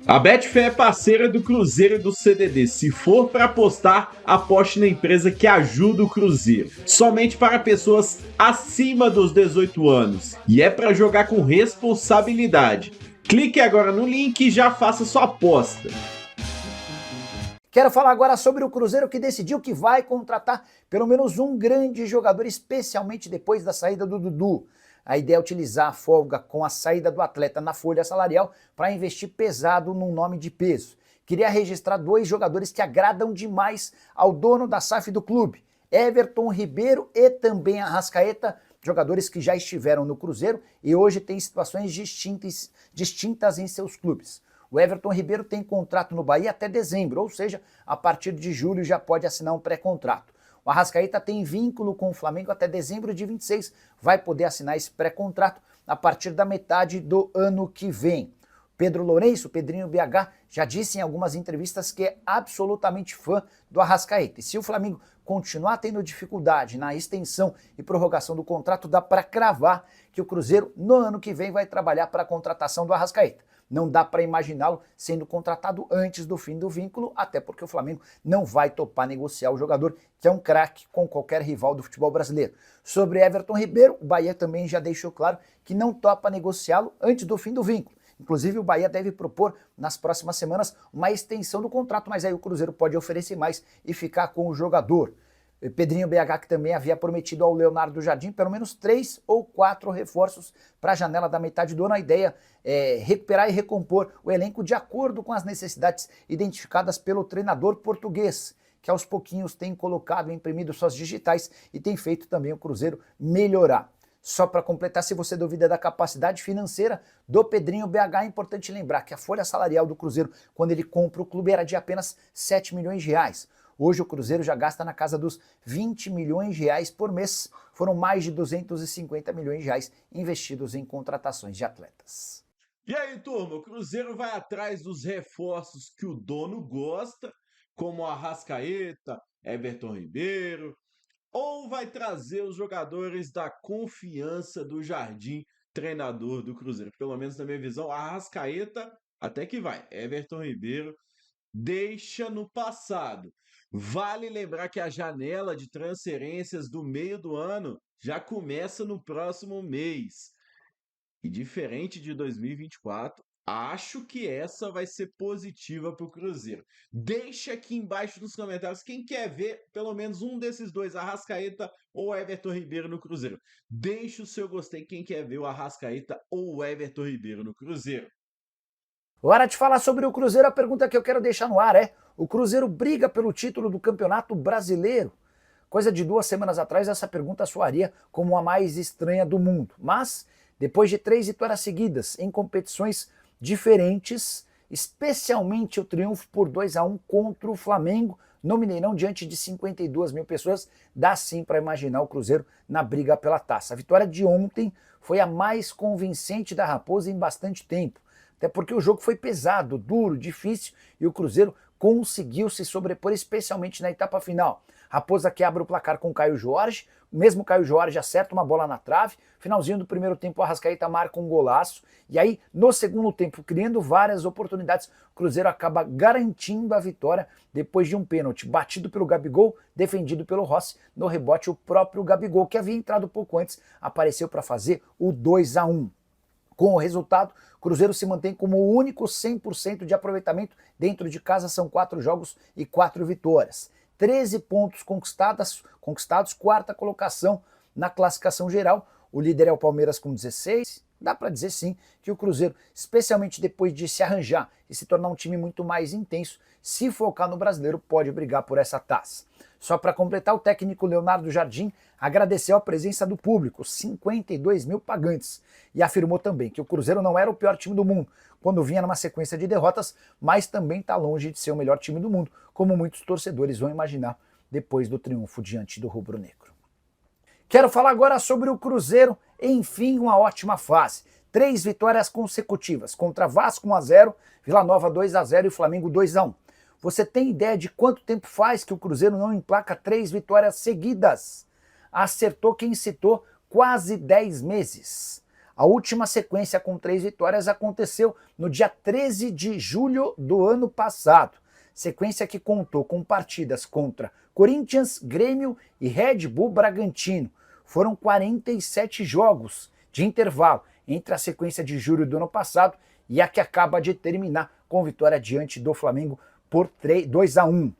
A Betfair é parceira do Cruzeiro e do CDD. Se for para apostar, aposte na empresa que ajuda o Cruzeiro. Somente para pessoas acima dos 18 anos. E é para jogar com responsabilidade. Clique agora no link e já faça sua aposta. Quero falar agora sobre o Cruzeiro que decidiu que vai contratar pelo menos um grande jogador, especialmente depois da saída do Dudu. A ideia é utilizar a folga com a saída do atleta na folha salarial para investir pesado num nome de peso. Queria registrar dois jogadores que agradam demais ao dono da SAF do clube, Everton Ribeiro e também Arrascaeta, jogadores que já estiveram no Cruzeiro e hoje têm situações distintas em seus clubes. O Everton Ribeiro tem contrato no Bahia até dezembro, ou seja, a partir de julho já pode assinar um pré-contrato. O Arrascaeta tem vínculo com o Flamengo até dezembro de 26, vai poder assinar esse pré-contrato a partir da metade do ano que vem. Pedro Lourenço, Pedrinho BH, já disse em algumas entrevistas que é absolutamente fã do Arrascaeta. E se o Flamengo continuar tendo dificuldade na extensão e prorrogação do contrato, dá para cravar que o Cruzeiro no ano que vem vai trabalhar para a contratação do Arrascaeta. Não dá para imaginá-lo sendo contratado antes do fim do vínculo, até porque o Flamengo não vai topar negociar o jogador, que é um craque com qualquer rival do futebol brasileiro. Sobre Everton Ribeiro, o Bahia também já deixou claro que não topa negociá-lo antes do fim do vínculo. Inclusive o Bahia deve propor nas próximas semanas uma extensão do contrato, mas aí o Cruzeiro pode oferecer mais e ficar com o jogador. Pedrinho BH, que também havia prometido ao Leonardo Jardim pelo menos 3 ou 4 reforços para a janela da metade do ano. A ideia é recuperar e recompor o elenco de acordo com as necessidades identificadas pelo treinador português, que aos pouquinhos tem colocado e imprimido suas digitais e tem feito também o Cruzeiro melhorar. Só para completar, se você duvida da capacidade financeira do Pedrinho BH, é importante lembrar que a folha salarial do Cruzeiro, quando ele compra o clube, era de apenas 7 milhões de reais. Hoje o Cruzeiro já gasta na casa dos 20 milhões de reais por mês. Foram mais de 250 milhões de reais investidos em contratações de atletas. E aí, turma, o Cruzeiro vai atrás dos reforços que o dono gosta, como Arrascaeta, Everton Ribeiro, ou vai trazer os jogadores da confiança do Jardim, treinador do Cruzeiro? Pelo menos na minha visão, Arrascaeta até que vai. Everton Ribeiro deixa no passado. Vale lembrar que a janela de transferências do meio do ano já começa no próximo mês. E diferente de 2024, acho que essa vai ser positiva para o Cruzeiro. Deixa aqui embaixo nos comentários quem quer ver pelo menos um desses dois, Arrascaeta ou Everton Ribeiro no Cruzeiro. Deixa o seu gostei quem quer ver o Arrascaeta ou o Everton Ribeiro no Cruzeiro. Hora de falar sobre o Cruzeiro, a pergunta que eu quero deixar no ar é: o Cruzeiro briga pelo título do Campeonato Brasileiro? Coisa de 2 semanas atrás, essa pergunta soaria como a mais estranha do mundo. Mas, depois de 3 vitórias seguidas em competições diferentes, especialmente o triunfo por 2-1 contra o Flamengo no Mineirão, diante de 52 mil pessoas, dá sim para imaginar o Cruzeiro na briga pela taça. A vitória de ontem foi a mais convincente da Raposa em bastante tempo. Até porque o jogo foi pesado, duro, difícil e o Cruzeiro conseguiu se sobrepor, especialmente na etapa final. Raposa que abre o placar com o Caio Jorge, mesmo Caio Jorge acerta uma bola na trave, finalzinho do primeiro tempo o Arrascaeta marca um golaço, e aí no segundo tempo, criando várias oportunidades, o Cruzeiro acaba garantindo a vitória depois de um pênalti batido pelo Gabigol, defendido pelo Rossi, no rebote o próprio Gabigol, que havia entrado pouco antes, apareceu para fazer o 2-1. Com o resultado, o Cruzeiro se mantém como o único 100% de aproveitamento dentro de casa, são 4 jogos e 4 vitórias. 13 pontos conquistados, 4ª colocação na classificação geral. O líder é o Palmeiras com 16. Dá para dizer sim que o Cruzeiro, especialmente depois de se arranjar e se tornar um time muito mais intenso, se focar no brasileiro, pode brigar por essa taça. Só para completar, o técnico Leonardo Jardim agradeceu a presença do público, 52 mil pagantes, e afirmou também que o Cruzeiro não era o pior time do mundo quando vinha numa sequência de derrotas, mas também está longe de ser o melhor time do mundo, como muitos torcedores vão imaginar depois do triunfo diante do rubro-negro. Quero falar agora sobre o Cruzeiro, enfim, uma ótima fase. 3 vitórias consecutivas, contra Vasco 1-0, Vila Nova 2-0 e Flamengo 2-1. Você tem ideia de quanto tempo faz que o Cruzeiro não emplaca 3 vitórias seguidas? Acertou quem citou, quase 10 meses. A A última sequência com 3 vitórias aconteceu no dia 13 de julho do ano passado. Sequência que contou com partidas contra Corinthians, Grêmio e Red Bull Bragantino. Foram 47 jogos de intervalo entre a sequência de julho do ano passado e a que acaba de terminar com vitória diante do Flamengo por 2-1.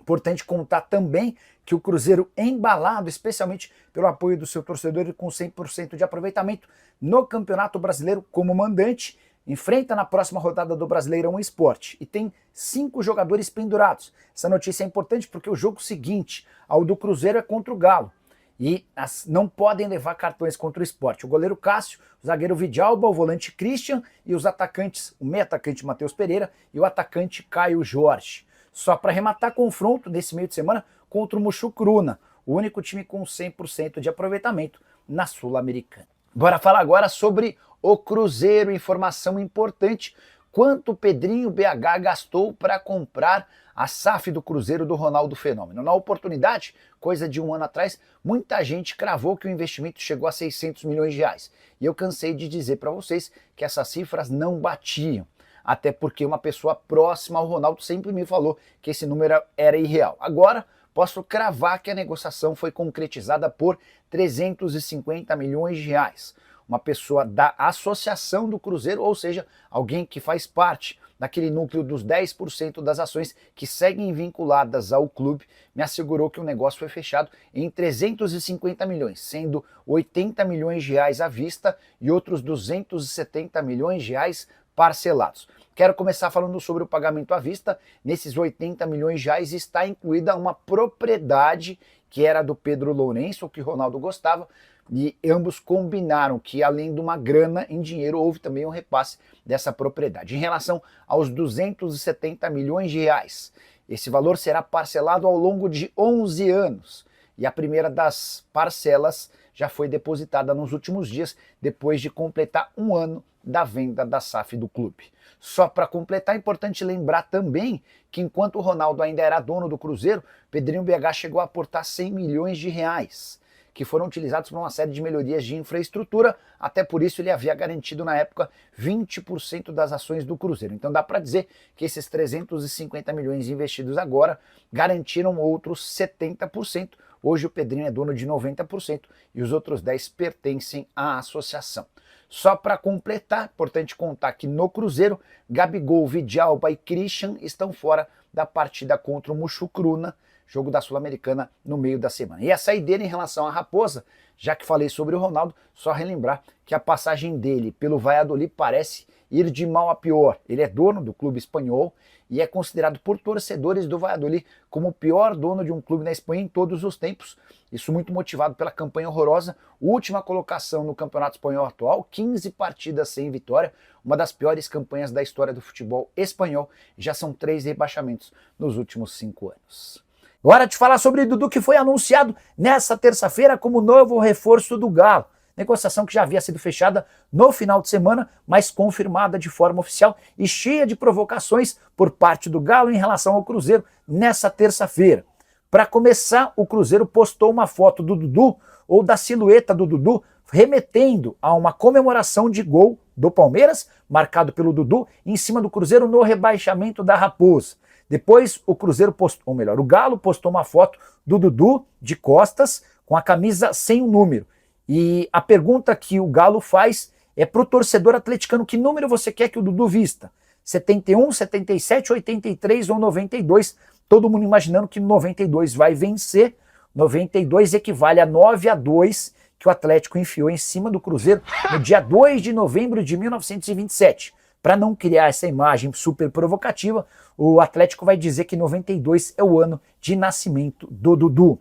Importante contar também que o Cruzeiro, embalado especialmente pelo apoio do seu torcedor e com 100% de aproveitamento no Campeonato Brasileiro como mandante, enfrenta na próxima rodada do Brasileirão Sport e tem 5 jogadores pendurados. Essa notícia é importante porque o jogo seguinte ao do Cruzeiro é contra o Galo e não podem levar cartões contra o Sport. O goleiro Cássio, o zagueiro Vidalba, o volante Christian e os atacantes, o meio-atacante Matheus Pereira e o atacante Caio Jorge. Só para arrematar confronto nesse meio de semana contra o Muxucruna, o único time com 100% de aproveitamento na Sul-Americana. Bora falar agora sobre o Cruzeiro, informação importante. Quanto o Pedrinho BH gastou para comprar a SAF do Cruzeiro do Ronaldo Fenômeno? Na oportunidade, coisa de um ano atrás, muita gente cravou que o investimento chegou a 600 milhões de reais. E eu cansei de dizer para vocês que essas cifras não batiam. Até porque uma pessoa próxima ao Ronaldo sempre me falou que esse número era irreal. Agora, posso cravar que a negociação foi concretizada por 350 milhões de reais. Uma pessoa da associação do Cruzeiro, ou seja, alguém que faz parte daquele núcleo dos 10% das ações que seguem vinculadas ao clube, me assegurou que o negócio foi fechado em 350 milhões, sendo 80 milhões de reais à vista e outros 270 milhões de reais parcelados. Quero começar falando sobre o pagamento à vista. Nesses 80 milhões de reais está incluída uma propriedade que era do Pedro Lourenço, que o Ronaldo gostava, e ambos combinaram que, além de uma grana em dinheiro, houve também um repasse dessa propriedade. Em relação aos 270 milhões de reais, esse valor será parcelado ao longo de 11 anos, e a primeira das parcelas já foi depositada nos últimos dias, depois de completar um ano da venda da SAF do clube. Só para completar, é importante lembrar também que enquanto o Ronaldo ainda era dono do Cruzeiro, Pedrinho BH chegou a aportar 100 milhões de reais, que foram utilizados para uma série de melhorias de infraestrutura, até por isso ele havia garantido na época 20% das ações do Cruzeiro. Então dá para dizer que esses 350 milhões investidos agora garantiram outros 70%. Hoje o Pedrinho é dono de 90% e os outros 10% pertencem à associação. Só para completar, importante contar que no Cruzeiro, Gabigol, Vidalba e Christian estão fora da partida contra o Muxucruna, jogo da Sul-Americana no meio da semana. E a saideira em relação à Raposa, já que falei sobre o Ronaldo, só relembrar que a passagem dele pelo Valladolid parece ir de mal a pior. Ele é dono do clube espanhol e é considerado por torcedores do Valladolid como o pior dono de um clube na Espanha em todos os tempos. Isso muito motivado pela campanha horrorosa, última colocação no Campeonato Espanhol atual, 15 partidas sem vitória, uma das piores campanhas da história do futebol espanhol, e já são 3 rebaixamentos nos últimos 5 anos. Hora de falar sobre Dudu, que foi anunciado nessa terça-feira como novo reforço do Galo. Negociação que já havia sido fechada no final de semana, mas confirmada de forma oficial e cheia de provocações por parte do Galo em relação ao Cruzeiro nessa terça-feira. Para começar, o Cruzeiro postou uma foto do Dudu, ou da silhueta do Dudu, remetendo a uma comemoração de gol do Palmeiras, marcado pelo Dudu, em cima do Cruzeiro no rebaixamento da Raposa. Depois o Cruzeiro postou, ou melhor, o Galo postou uma foto do Dudu de costas com a camisa sem o número. E a pergunta que o Galo faz é para o torcedor atleticano: que número você quer que o Dudu vista? 71, 77, 83 ou 92? Todo mundo imaginando que 92 vai vencer. 92 equivale a 9-2 que o Atlético enfiou em cima do Cruzeiro no dia 2 de novembro de 1927. Para não criar essa imagem super provocativa, o Atlético vai dizer que 92 é o ano de nascimento do Dudu.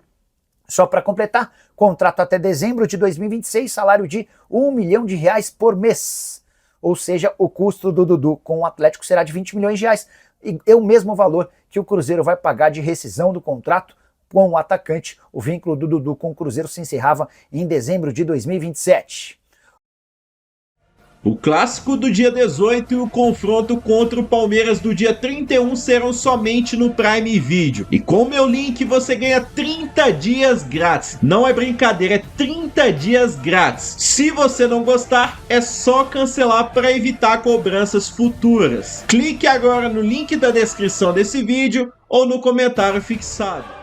Só para completar, contrato até dezembro de 2026, salário de R$1 milhão por mês. Ou seja, o custo do Dudu com o Atlético será de 20 milhões de reais. E é o mesmo valor que o Cruzeiro vai pagar de rescisão do contrato com o atacante. O vínculo do Dudu com o Cruzeiro se encerrava em dezembro de 2027. O clássico do dia 18 e o confronto contra o Palmeiras do dia 31 serão somente no Prime Video. E com o meu link você ganha 30 dias grátis. Não é brincadeira, é 30 dias grátis. Se você não gostar, é só cancelar para evitar cobranças futuras. Clique agora no link da descrição desse vídeo ou no comentário fixado.